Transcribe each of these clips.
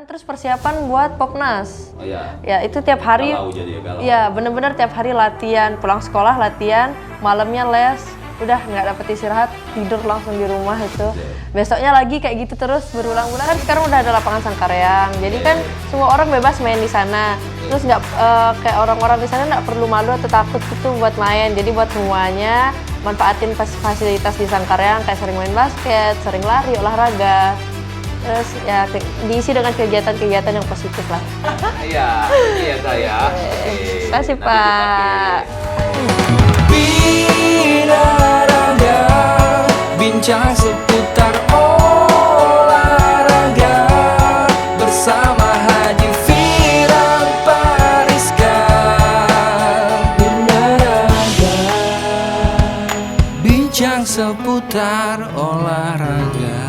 terus persiapan buat Popnas. Oh iya. Ya itu tiap hari. Galau jadi ya, galau. Ya bener-bener tiap hari latihan, pulang sekolah latihan, malamnya les. Udah nggak dapet istirahat, tidur langsung di rumah itu. Besoknya lagi kayak gitu terus berulang-ulang. Kan sekarang udah ada lapangan Sangkareang, jadi kan semua orang bebas main di sana. Terus nggak kayak orang-orang di sana nggak perlu malu atau takut gitu buat main. Jadi buat semuanya manfaatin fasilitas di Sangkareang, kayak sering main basket, sering lari, olahraga. Terus ya diisi dengan kegiatan-kegiatan yang positif lah. Iya, iya saya. Terima kasih Pak. Binaraga, bincang seputar olahraga bersama Haji Firan Pariska. Binaraga, bincang seputar olahraga.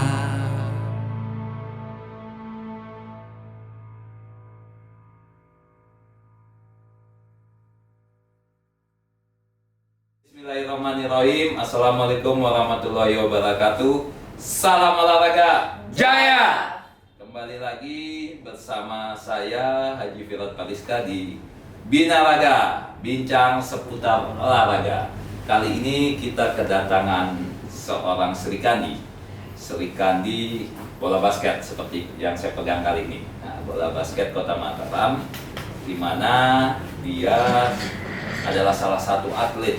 Bismillahirrahmanirrahim. Assalamualaikum warahmatullahi wabarakatuh. Salam olahraga jaya. Kembali lagi bersama saya Haji Firan Pariska di Binaraga, bincang seputar olahraga. Kali ini kita kedatangan seorang Serikandi bola basket seperti yang saya pegang kali ini. Nah, bola basket Kota Mataram, di mana dia adalah salah satu atlet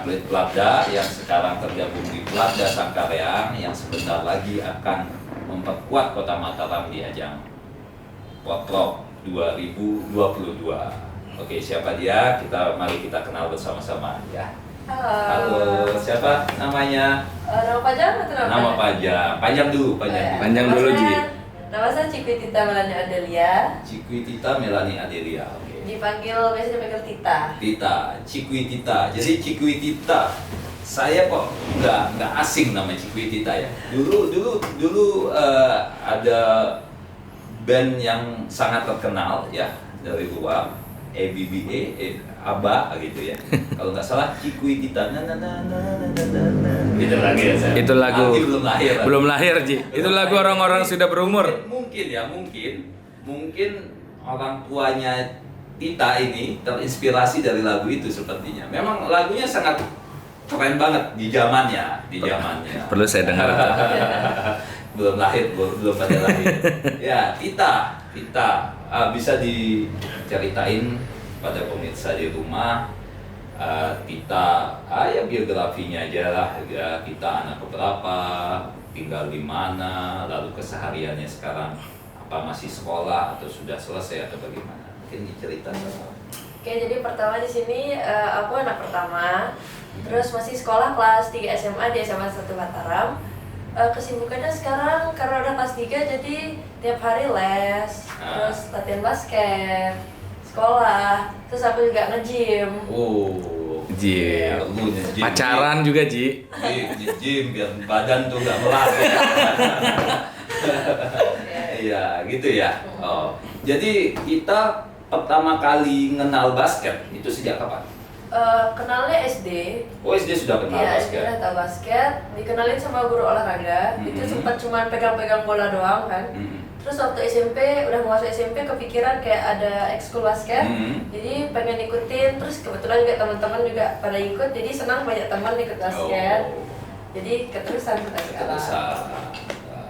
Platda yang sekarang tergabung di Platda Sangkareang yang sebentar lagi akan memperkuat Kota Mataram di ajang Poprov 2022. Oke, siapa dia? Mari kita kenal bersama-sama ya. Halo, siapa namanya? Nama panjang atau Nama panjang dulu. Panjang dulu, Ji. Nama saya Cikwitita Melani Adelia. Cikwitita Melani Adelia. Oke. Biasanya dipanggil Tita. Tita, Cikwitita. Jadi Cikwitita, saya kok nggak asing nama Cikwitita ya. Dulu ada band yang sangat terkenal ya dari luar, ABBA gitu ya. Kalau nggak salah Cikwitita, gitu lagi ya saya. Itu lagu belum lahir. Ji. Itu lagu orang-orang sudah berumur. Mungkin orang tuanya Tita ini terinspirasi dari lagu itu sepertinya. Memang lagunya sangat keren banget di zamannya. Perlu saya dengar. belum pada lahir. Ya, Tita, bisa diceritain pada pemirsa di rumah, Tita, ya biografinya aja lah. Ya, Tita anak keberapa, tinggal di mana, lalu kesehariannya sekarang apa, masih sekolah atau sudah selesai atau bagaimana? Mungkin diceritain. Oke, jadi pertama di sini aku anak pertama. Terus masih sekolah kelas 3 SMA di SMA 1 Mataram. Kesibukannya sekarang karena udah kelas 3 jadi tiap hari les, terus latihan basket, sekolah, terus aku juga nge-gym. Oh, Ji. ya, lu nge-gym. Pacaran juga, Ji. Nge-gym biar badan tuh nggak melar. Iya, gitu ya. Oh, jadi kita pertama kali kenal basket itu sejak kapan? Kenalnya SD. Oh, SD sudah kenal Iya, basket. SD udah tahu basket. Dikenalin sama guru olahraga. Itu sempat cuma pegang-pegang bola doang kan. Terus waktu SMP, udah mau masuk SMP kepikiran kayak ada ekskul basket. Jadi pengen ikutin. Terus kebetulan juga teman-teman juga pada ikut. Jadi senang banyak teman ikut basket. Jadi keterusan sampai sekarang.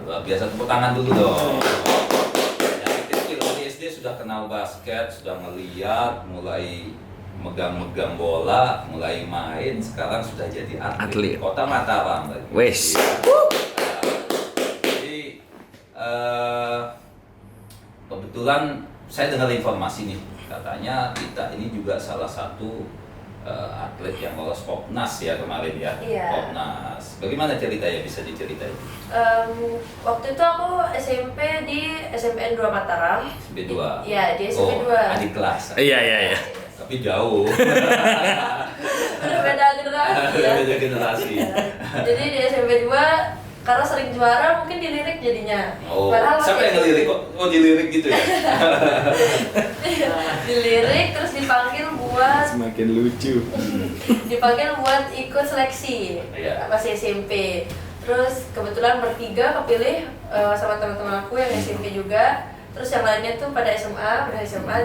Luar biasa, tepuk tangan dulu dong. Dari kecil dari SD sudah kenal basket, sudah ngeliat, mulai megang-megang bola, mulai main, sekarang sudah jadi atlet. Kota Mataram lagi. Wes. Jadi kebetulan saya dengar informasi nih, katanya kita ini juga salah satu atlet yang lolos Popnas ya kemarin ya. Iya. Popnas. Bagaimana ceritanya, bisa diceritain? Waktu itu aku SMP di SMPN 2 Mataram. SMP 2. Iya, di SMP 2. Adik kelas. Iya. Tapi jauh. Udah beda generasi ya. Beda generasi. Jadi di SMP 2 karena sering juara mungkin dilirik jadinya. Oh, Padahal siapa yang waktu ngelirik kok? Oh, dilirik gitu ya? dilirik terus dipanggil buat Semakin lucu. dipanggil buat ikut seleksi. Iya. Masih SMP. Terus kebetulan bertiga kepilih sama teman-teman aku yang SMP juga. Terus yang lainnya tuh pada SMA,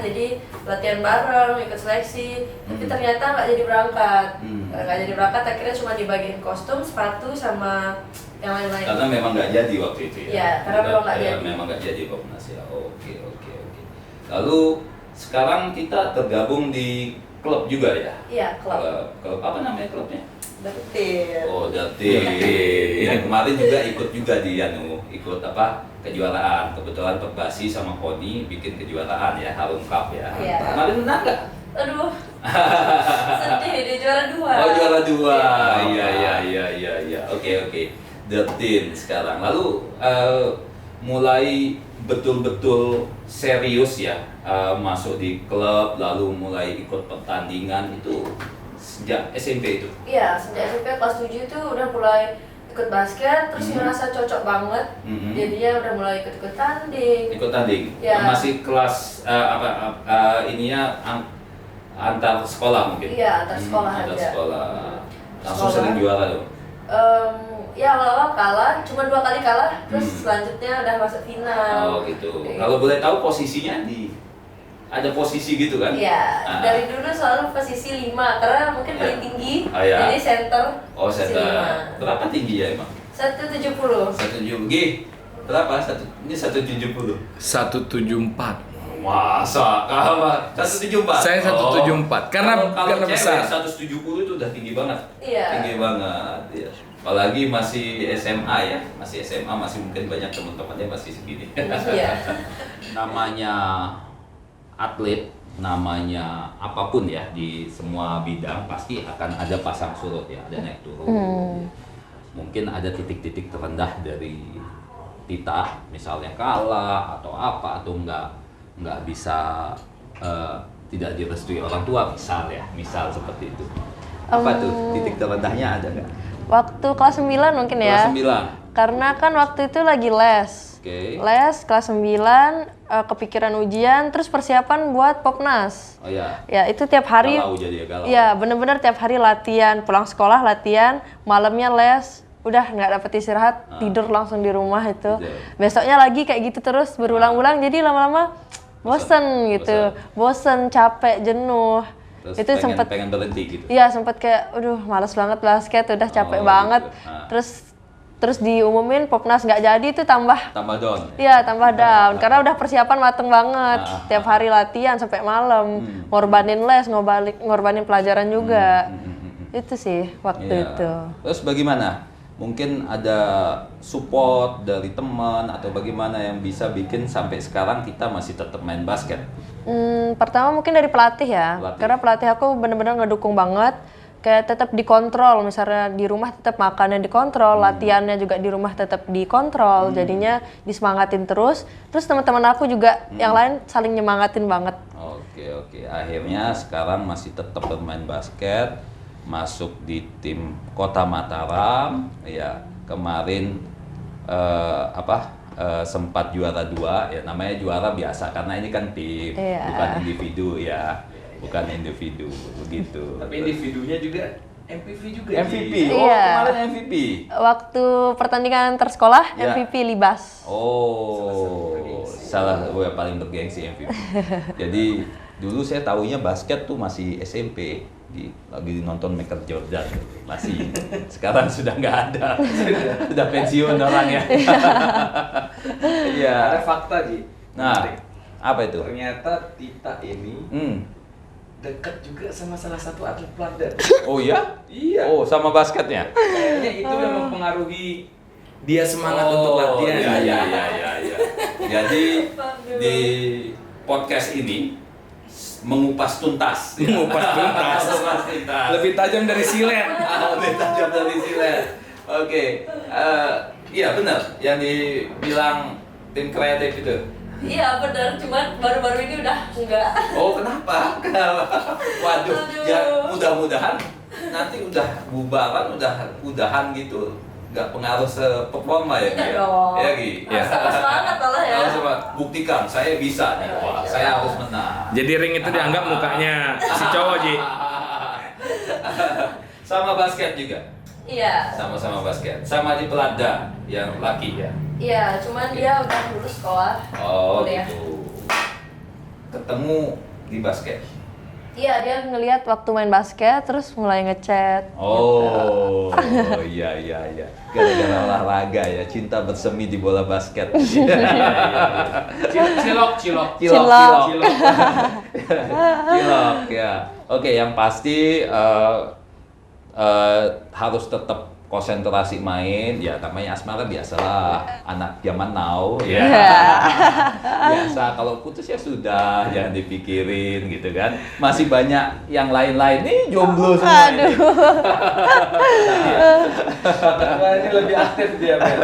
jadi latihan bareng, ikut seleksi. Tapi ternyata nggak jadi berangkat. Nggak jadi berangkat, akhirnya cuma dibagiin kostum, sepatu, sama yang lain-lain. Karena memang nggak jadi waktu itu ya? Iya, karena memang nggak jadi. Memang nggak jadi Popnas ya. Oke. Lalu sekarang kita tergabung di klub juga ya? Iya, klub. Klub apa namanya klubnya? Dapetin. Oh, Datin. Ya, kemarin juga ikut di ikut apa? Kejuaraan. Kebetulan Perbasi sama Koni bikin kejuaraan ya, Harum Cup ya. Iya. Kemarin menang nggak? Aduh. Sedih, dia juara 2. Oh, juara 2. Iya. Oke. Datin sekarang. Lalu mulai betul-betul serius ya masuk di klub, lalu mulai ikut pertandingan itu sejak SMP itu? Iya, sejak SMP kelas 7 itu udah mulai ikut basket, terus ngerasa cocok banget. Jadinya udah mulai ikut tanding. Ikut tanding? Ya. Masih kelas ininya antar sekolah mungkin? Iya, antar sekolah aja. Antar sekolah. Langsung Sekolah. sering juara dong? Ya awal-awal kalah, cuma 2 kali kalah, terus selanjutnya udah masuk final. Oh gitu. Kalau boleh tahu posisinya ada posisi gitu kan? Iya, dari dulu selalu posisi 5 karena mungkin paling tinggi. Oh, ya. Jadi center. Oh, posisi center. 5. Berapa tinggi ya emang? 170. 170. Berapa? Ini 170. 174. Masa kalah 174? Saya 174 karena kalau besar. cewek 170 itu udah tinggi banget. Iya. Tinggi banget. Ya. Apalagi masih SMA ya, masih mungkin banyak teman-temannya masih segini. Iya. Namanya atlet, namanya apapun ya di semua bidang pasti akan ada pasang surut ya, ada naik turun. Mungkin ada titik-titik terendah dari Tita, misalnya kalah atau apa atau nggak bisa tidak direstui orang tua misal seperti itu. Apa tuh titik terendahnya ada nggak? Waktu kelas 9 mungkin ya. Kelas 9. Karena kan waktu itu lagi les. Oke. Les kelas 9, kepikiran ujian, terus persiapan buat Popnas. Oh ya. Ya, itu tiap hari. Galau jadi ya, galau. Iya, bener-bener tiap hari latihan, pulang sekolah latihan, malamnya les. Udah nggak dapet istirahat, tidur langsung di rumah itu. Besoknya lagi kayak gitu terus berulang-ulang, jadi lama-lama bosen gitu. Bosen, capek, jenuh. Terus Itu sempet pengen berhenti gitu. Iya, sempet kayak aduh males banget basket, udah capek banget. Gitu. Terus diumumin Popnas nggak jadi, itu tambah down. iya, tambah down karena udah persiapan mateng banget. Tiap hari latihan sampai malam, ngorbanin les, ngorbanin pelajaran juga. Itu sih waktu Iya. itu. Terus bagaimana? Mungkin ada support dari teman atau bagaimana yang bisa bikin sampai sekarang kita masih tetap main basket? Pertama mungkin dari pelatih ya, Pelatih. karena pelatih aku bener-bener ngedukung banget. Kayak tetap dikontrol, misalnya di rumah tetap makannya dikontrol, latihannya juga di rumah tetap dikontrol, jadinya disemangatin terus. Terus teman-teman aku juga yang lain saling nyemangatin banget. Oke. Akhirnya sekarang masih tetap bermain basket, masuk di tim Kota Mataram. Ya, kemarin sempat juara 2. Ya, namanya juara biasa karena ini kan tim, Iya. bukan individu ya. Bukan individu begitu. Tapi individunya juga MVP juga. MVP. Ji. Oh, Iya. kemarin MVP. Waktu pertandingan tersekolah, Ya. MVP Libas. Oh, salah satu yang paling bergengsi MVP. Jadi dulu saya tahunya basket tuh masih SMP, lagi nonton Michael Jordan masih. Sekarang sudah nggak ada, sudah pensiun orang ya. Iya. Ada fakta Ji. Nah, Menarik. apa itu? Ternyata Tita ini dekat juga sama salah satu atlet Belanda. Oh ya? Iya. Oh, sama basketnya? Kayaknya itu yang mempengaruhi dia semangat untuk latihan. Iya. Jadi di podcast ini mengupas tuntas. Mengupas tuntas. Mengupas tuntas. Lebih tajam dari silet. Lebih tajam dari silet. Oke. Iya benar yang dibilang tim kreatif itu. Iya benar, cuman baru-baru ini udah enggak. Oh kenapa? Waduh, Aduh. ya mudah-mudahan nanti udah bubaran, udahan gitu, nggak pengaruh performa ya Gi? Enggak dong. Ya Gi? Ya. Harus semangat malah ya. Harus semangat. Buktikan, saya bisa nih. Wah, saya harus menang. Jadi ring itu dianggap mukanya si cowok Ji. Sama basket juga. Iya. Sama-sama basket. Sama di Pelada yang laki ya. Iya, cuman dia udah lulus sekolah. Oh kuliah. gitu. Ketemu di basket. Iya, dia ngelihat waktu main basket terus mulai ngechat. Oh, iya. Gara-gara olahraga ya, cinta bersemi di bola basket. Cilok. Cilok ya. Oke, yang pasti harus tetap konsentrasi main. Ya, namanya asmara biasalah, anak zaman now ya. Biasa kalau putus ya sudah, jangan dipikirin gitu kan. Masih banyak yang lain-lain nih jomblo semua ini. Wah, ini lebih aktif dia, Mel.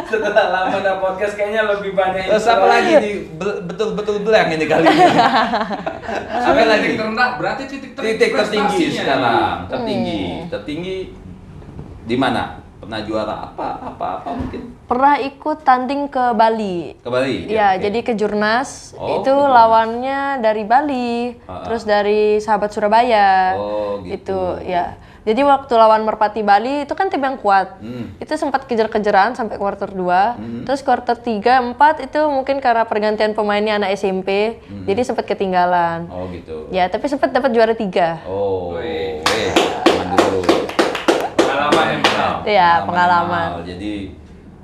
Setelah lama ada podcast kayaknya lebih banyak. Terus apa lagi nih? Betul-betul blank ini kali ini. Apa lagi? Titik terendah, berarti titik Titik tertinggi prestasinya. sekarang. Tertinggi di mana? Pernah juara apa mungkin? Pernah ikut tanding ke Bali. Ke Bali? Iya, oke. jadi ke Jurnas. Oh, Itu ke Jurnas. lawannya dari Bali, terus dari Sahabat Surabaya. Oh, gitu. Itu ya. Jadi waktu lawan Merpati Bali itu kan tim yang kuat. Itu sempat kejar-kejaran sampai kuarter 2. Terus kuarter 3, 4 itu mungkin karena pergantian pemainnya anak SMP. Jadi sempat ketinggalan. Oh gitu. Ya, tapi sempat dapat juara 3. Oh, Wih. teman dulu. Pengalaman yang besar. Iya, pengalaman. Jadi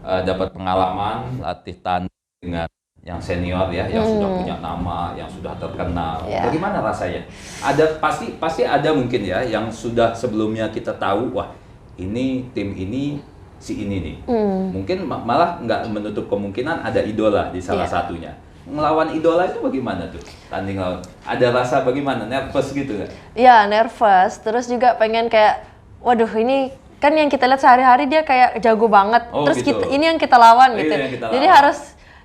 dapat pengalaman latih tanding dengan yang senior ya, yang sudah punya nama, yang sudah terkenal. Iya. Bagaimana rasanya? Ada pasti ada mungkin ya yang sudah sebelumnya kita tahu, wah ini tim ini si ini nih. Mungkin malah nggak menutup kemungkinan ada idola di salah Iya. satunya. Ngelawan idola itu bagaimana tuh? Tanding lawan. Ada rasa bagaimana? Nervous gitu nggak? Iya, nervous. Terus juga pengen kayak, waduh ini kan yang kita lihat sehari-hari dia kayak jago banget. Oh, Terus gitu. ini yang kita lawan Iya, gitu. yang kita Jadi lawan. harus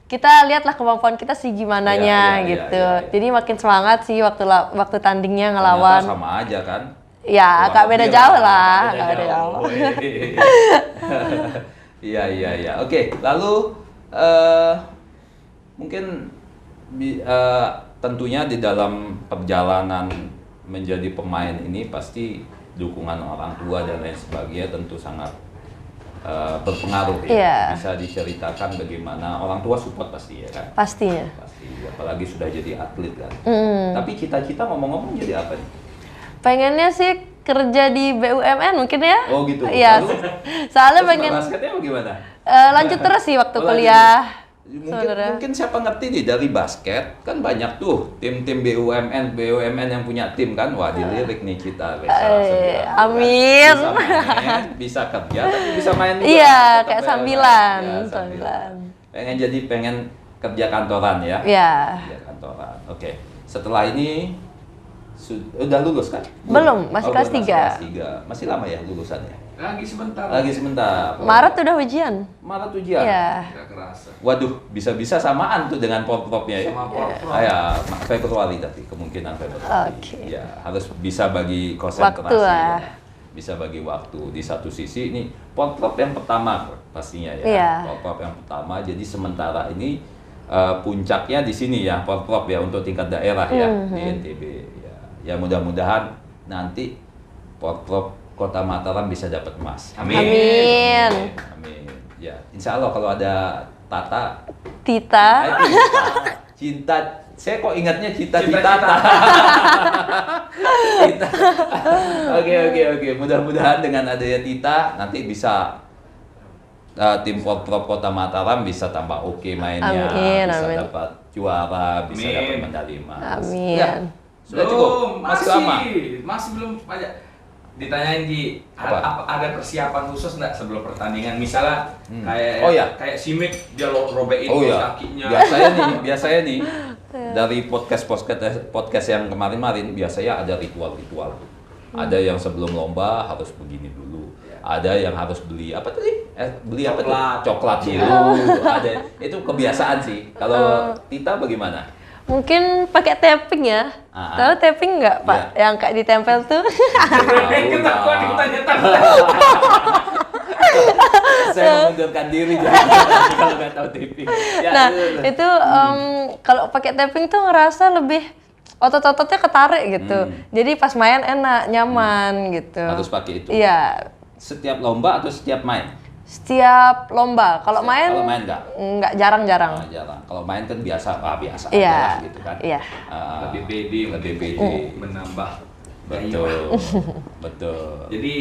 kita lihatlah kemampuan kita sih gimananya Iya, gitu. iya. Jadi makin semangat sih waktu tandingnya Ternyata ngelawan. sama aja kan? Ya, agak beda jauh lah, agak beda jauh. Iya. Oke, lalu mungkin tentunya di dalam perjalanan menjadi pemain ini pasti dukungan orang tua dan lain sebagainya tentu sangat berpengaruh ya. Iya. Bisa diceritakan bagaimana orang tua support pasti ya kan? Pastinya. Pasti, apalagi sudah jadi atlet kan. Tapi cita-cita ngomong-ngomong jadi apa nih? Pengennya sih kerja di BUMN mungkin ya. Oh gitu. Iya. Lalu, Soalnya terus pengen basketnya bagaimana? lanjut terus sih waktu Oh, lanjut. kuliah. Mungkin siapa ngerti nih dari basket kan banyak tuh tim-tim BUMN yang punya tim kan, wah dilirik nih kita amin. Bisa main, bisa kerja tapi bisa main juga. Iya, Tetap kayak BUMN. sambilan, Ya, sambilan. pengen kerja kantoran ya. Iya. Kerja kantoran. Oke. Setelah ini udah lulus kan? Belum, masih kelas belum, 3. Kelas 3. Masih lama ya lulusannya? Lagi sebentar. Maret udah ujian. Maret ujian. Iya. Nggak kerasa. Waduh, bisa-bisa samaan tuh dengan pop-popnya ya. Sama pop-pop. Ya, Februari tapi kemungkinan Februari. Oke. Ya, harus bisa bagi konsentrasi. Waktu lah. Ya. Bisa bagi waktu. Di satu sisi ini pop-pop yang pertama pastinya ya. Iya. Pop-pop yang pertama. Jadi sementara ini puncaknya di sini ya, pop-pop ya untuk tingkat daerah ya di NTB. Ya, mudah-mudahan nanti pop-pop Kota Mataram bisa dapat emas. Amin. Amin. Ya, insya Allah kalau ada Tata, Tita. cinta. Saya kok ingatnya cita-cita. Cita-cita. Tita. Oke. Mudah-mudahan dengan adanya Tita nanti bisa tim pop-pop Kota Mataram bisa tambah oke mainnya, Amin, bisa amin. dapat juara, bisa Amin. dapat medali emas. Amin. Ya, sudah cukup. Masih lama. Masih belum banyak. Ditanyain Ji, Apa? ada persiapan khusus nggak sebelum pertandingan? Misalnya kayak Oh, ya. kayak Simic dia robekin Oh ya, kakinya. biasanya nih dari podcast yang kemarin biasanya ada ritual. Ada yang sebelum lomba harus begini dulu. Ada yang harus beli apa tadi? Beli apa tuh? Coklat dulu. Ada itu kebiasaan sih. Kalau Tita bagaimana? Mungkin pakai tapping ya. Tahu tapping nggak, Pak? Iya. Yang kayak ditempel tuh. Ketakuan ditanya-tanya. Saya mengundurkan diri jadi kalau nggak tahu tipping. Ya, Nah, itu kalau pakai tapping tuh ngerasa lebih otot-ototnya ketarik gitu. Jadi pas main enak, nyaman gitu. harus pakai itu. Iya. setiap lomba atau setiap main? Setiap lomba. Kalau main Kalau main nggak? jarang-jarang. Jarang. Kalau main kan biasa biasa Iya. aja lah gitu kan. Iya. Lebih pede, Lebih pede. menambah Betul. gairah. Betul. Jadi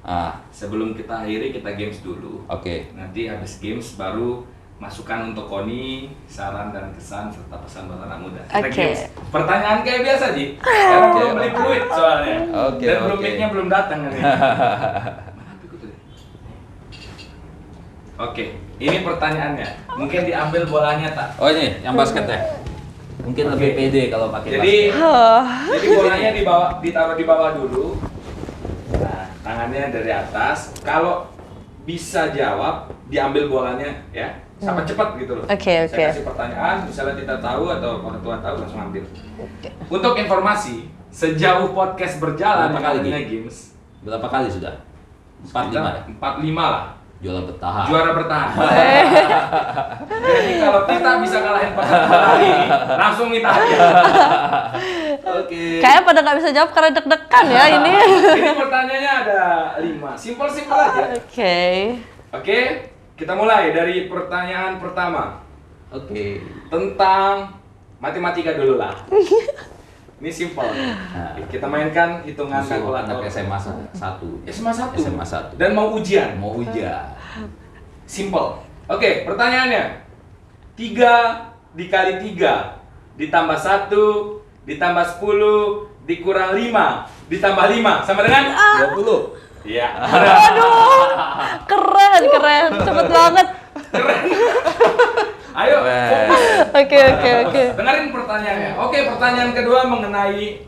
Ah, sebelum kita akhiri kita games dulu. oke. Nanti habis games baru masukan untuk Koni, saran dan kesan serta pesan buat anak muda. Kita Oke. games. Pertanyaan kayak biasa, Ji. Karena belum beli fluid soalnya. Oke, Dan belum oke. mic-nya belum datang nih. Oke, ini pertanyaannya. Mungkin diambil bolanya tak? Oh ini yang basket ya? Mungkin lebih pede kalau pakai Jadi, basket. jadi bolanya ditaruh di bawah dulu. Nah, tangannya dari atas. Kalau bisa jawab, diambil bolanya ya. Sama cepat gitu loh. Oke, oke. Saya kasih pertanyaan, misalnya kita tahu atau Pak Ketua tahu langsung ambil. Untuk informasi, sejauh podcast berjalan Berapa kali, namanya Gi? games. Berapa kali sudah? 4-5 ya? 45 lah. Juara bertahan. Juara bertahan. Jadi kalau kita bisa kalahin Pak Ketua hari ini, langsung minta hadiah. Oke. Kayaknya pada nggak bisa jawab karena deg-degan ya ini. Ini pertanyaannya ada 5. Simpel-simpel aja. Oke. Oke, kita mulai dari pertanyaan pertama. Oke. Tentang matematika dulu lah. Ini simpel. Nah. Kita mainkan hitungan Musuh kalkulator. anak SMA 1. SMA 1. SMA 1. Dan mau ujian. Mau ujian. Simpel. Oke, pertanyaannya. 3 dikali 3 ditambah 1 ditambah 10 dikurang 5 ditambah 5 sama dengan 20. Iya. Keren, cepet banget. Ayo, fokus. Oke. Dengerin pertanyaannya. Oke, pertanyaan kedua mengenai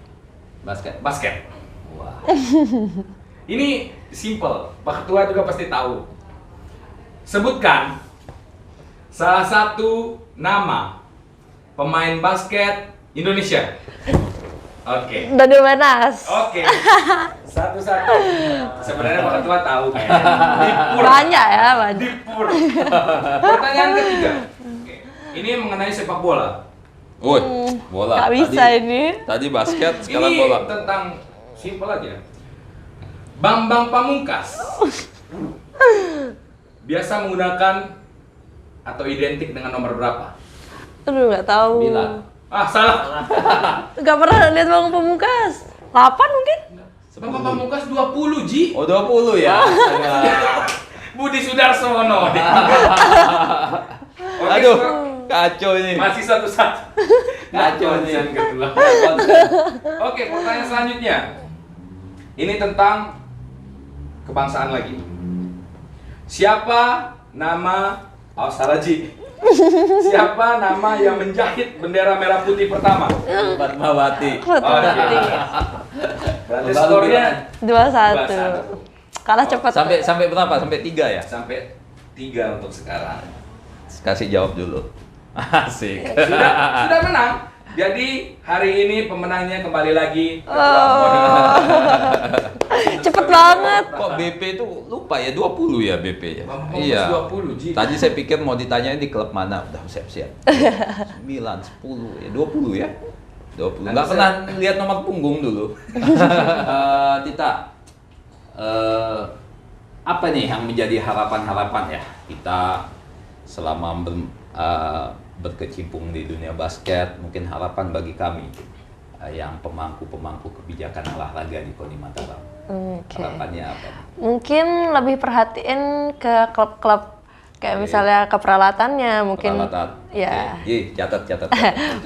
Basket. basket. Wah. Ini simple. Pak Ketua juga pasti tahu. Sebutkan salah satu nama pemain basket Indonesia. Oke. Daniel Wenas. Oke. Satu-satu. Sebenarnya Pak Ketua tahu kayaknya. Dipur. Banyak ya, banyak. Dipur. Pertanyaan ketiga. Oke. Ini mengenai sepak bola. Woi, bola. Nggak bisa ini. Tadi basket, sekarang Ini bola. tentang simple aja. Bambang Pamungkas biasa menggunakan atau identik dengan nomor berapa? Aduh, nggak tahu. 9. Ah, salah. Nggak pernah lihat Bang Pamungkas. 8 mungkin? Bambang Pamungkas 20, Ji. Oh, 20 ya. Budi Sudarsono. Oke, Aduh, kacau ini. masih satu-satu. Kacau nih. Konsen kedua. Oke, pertanyaan selanjutnya. Ini tentang kebangsaan lagi. Siapa nama Saraji? Siapa nama yang menjahit bendera merah putih pertama? Fatmawati. Oke. Berarti Baru skornya 21. Kalah cepat. Sampai berapa? Sampai 3 ya? sampai 3 untuk sekarang. Kasih jawab dulu. Asik. Sudah menang. Jadi hari ini pemenangnya kembali lagi. Cepet banget. Kok BP itu lupa ya 20 ya BP ya? Bambang Iya. 20, Ji. Tadi saya pikir mau ditanyain di klub mana, udah siap-siap. 9, 10 ya, 20 ya. 20. Nanti Nggak pernah lihat nomor punggung dulu. Tita, apa nih yang menjadi harapan-harapan ya kita selama berkecimpung di dunia basket, mungkin harapan bagi kami yang pemangku-pemangku kebijakan olahraga di Koni Mataram. Oke. Harapannya apa? Mungkin lebih perhatiin ke klub-klub kayak misalnya ke peralatannya mungkin. Peralatan. Ya. Oke. Catat.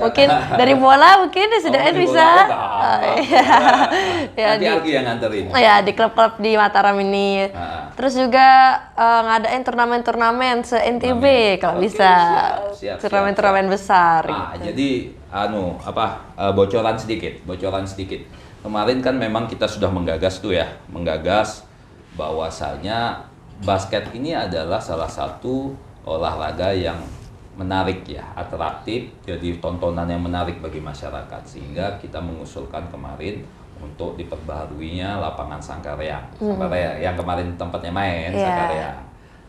Mungkin dari bola mungkin disediain dari bisa. bola, udah. Oh, iya. Ya Nanti Algi yang nganterin. ya di klub-klub di Mataram ini. Ah. Terus juga ngadain turnamen-turnamen se-NTB kalau Oke, bisa. siap. Turnamen-turnamen besar. Jadi bocoran sedikit. Kemarin kan memang kita sudah menggagas bahwasanya basket ini adalah salah satu olahraga yang menarik ya, atraktif, jadi tontonan yang menarik bagi masyarakat, sehingga kita mengusulkan kemarin untuk diperbaharuinya lapangan Sangkareang, yang kemarin tempatnya main Iya. Sangkareang.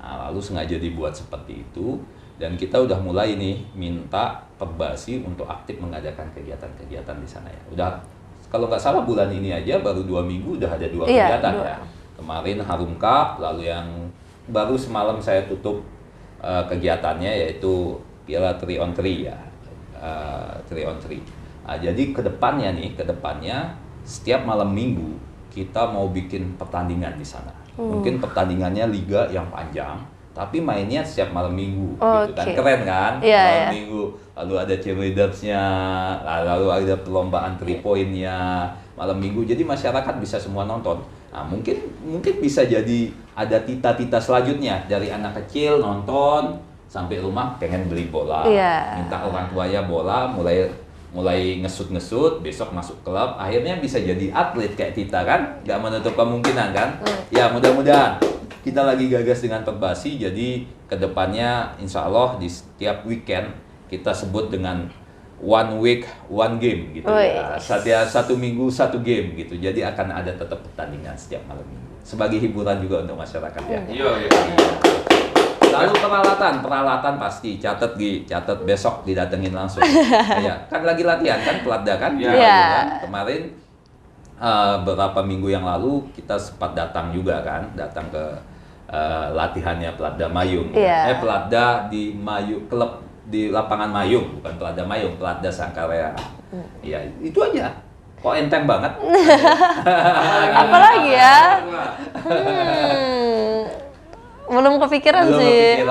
Nah, lalu sengaja dibuat seperti itu, dan kita udah mulai nih minta Perbasi untuk aktif mengadakan kegiatan-kegiatan di sana ya. Udah, kalau nggak salah bulan ini aja baru 2 minggu udah ada 2 Iya, kegiatan 2. ya. Kemarin Harum Cup, lalu yang baru semalam saya tutup kegiatannya yaitu Piala 3 on 3 ya. 3 on 3. Nah, jadi kedepannya setiap malam minggu kita mau bikin pertandingan di sana. Mungkin pertandingannya liga yang panjang, tapi mainnya setiap malam minggu, gitu kan. Keren kan? Malam minggu, lalu ada cheerleadersnya, lalu ada perlombaan 3 point-nya malam minggu. Jadi masyarakat bisa semua nonton. Nah, mungkin bisa jadi ada tita-tita selanjutnya dari anak kecil nonton sampai rumah pengen beli bola, minta orang tuanya bola, mulai ngesut-ngesut, besok masuk klub, akhirnya bisa jadi atlet kayak Tita kan, nggak menutup kemungkinan kan. Ya mudah-mudahan kita lagi gagas dengan Perbasi, jadi kedepannya insya Allah di setiap weekend kita sebut dengan one week one game gitu ya. Satu minggu satu game gitu, jadi akan ada tetap pertandingan setiap malam minggu sebagai hiburan juga untuk masyarakat ya. Iya. Lalu peralatan pasti catat besok didatengin langsung. Ya, kan lagi latihan kan Pelatda kan? Iya. Kemarin beberapa minggu yang lalu kita sempat datang juga kan, datang ke latihannya Pelatda Mayung. Pelatda di klub di lapangan Mayung, bukan Pelatda Mayung, Pelatda Sangkareang. Ya, itu aja. Kok enteng banget? Apalagi ya? Belum kepikiran sih.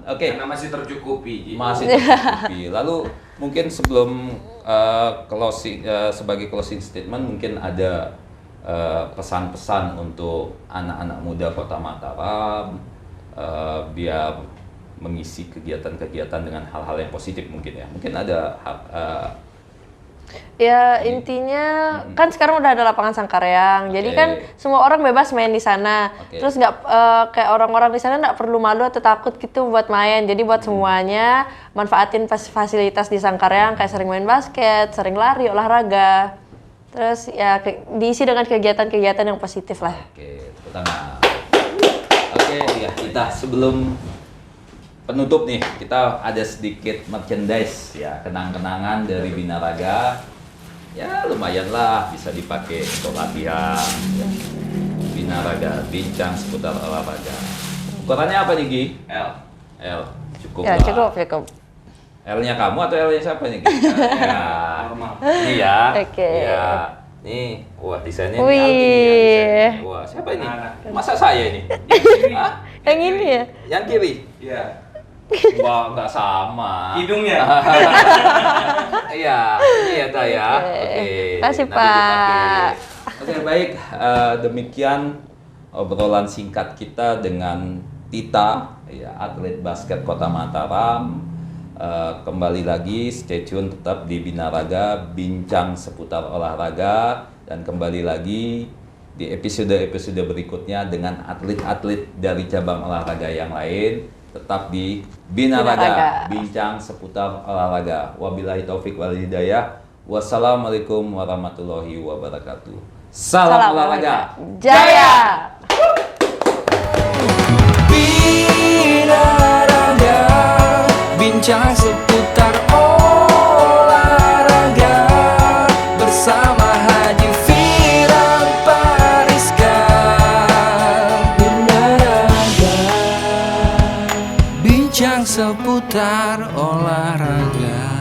Oke. Karena masih tercukupi. Lalu mungkin sebelum sebagai closing statement mungkin ada pesan-pesan untuk anak-anak muda Kota Mataram biar mengisi kegiatan-kegiatan dengan hal-hal yang positif mungkin ya. Mungkin ada ya intinya kan sekarang udah ada lapangan Sangkareang, jadi kan semua orang bebas main di sana. Terus nggak kayak orang-orang di sana nggak perlu malu atau takut gitu buat main. Jadi buat semuanya manfaatin fasilitas di Sangkareang kayak sering main basket, sering lari, olahraga. Terus ya diisi dengan kegiatan-kegiatan yang positif lah. Tepuk tangan. Ya kita sebelum penutup nih, kita ada sedikit merchandise ya, kenang-kenangan dari Binaraga. Ya lumayan lah, bisa dipakai untuk latihan. Ya. Binaraga, bincang seputar olahraga. Ukurannya apa nih Gi? L. Cukup Ya, lah. cukup. L-nya kamu atau L-nya siapa nih Gi? Ya, Normal. ini ya. Ya. Nih, wah desainnya nih Alvin nih ya, desainnya. Wah, siapa ini? Masa saya ini? Hah? Yang ini ya? Yang kiri? Iya. Wah, nggak sama. Hidungnya. Iya, ini ya Ta ya. Oke. nanti Kasih, Pak. Oke, baik. Demikian obrolan singkat kita dengan Tita, ya, atlet basket Kota Mataram. Kembali lagi, stay tune tetap di Binaraga, bincang seputar olahraga, dan kembali lagi di episode-episode berikutnya dengan atlet-atlet dari cabang olahraga yang lain. Tetap di Binaraga, bincang seputar olahraga. Wabillahi taufik wal hidayah. Wassalamualaikum warahmatullahi wabarakatuh. Salam olahraga Jaya! Binaraga, bincang seputar olahraga bersama Haji Firan Pariska. Binaraga, bincang seputar olahraga.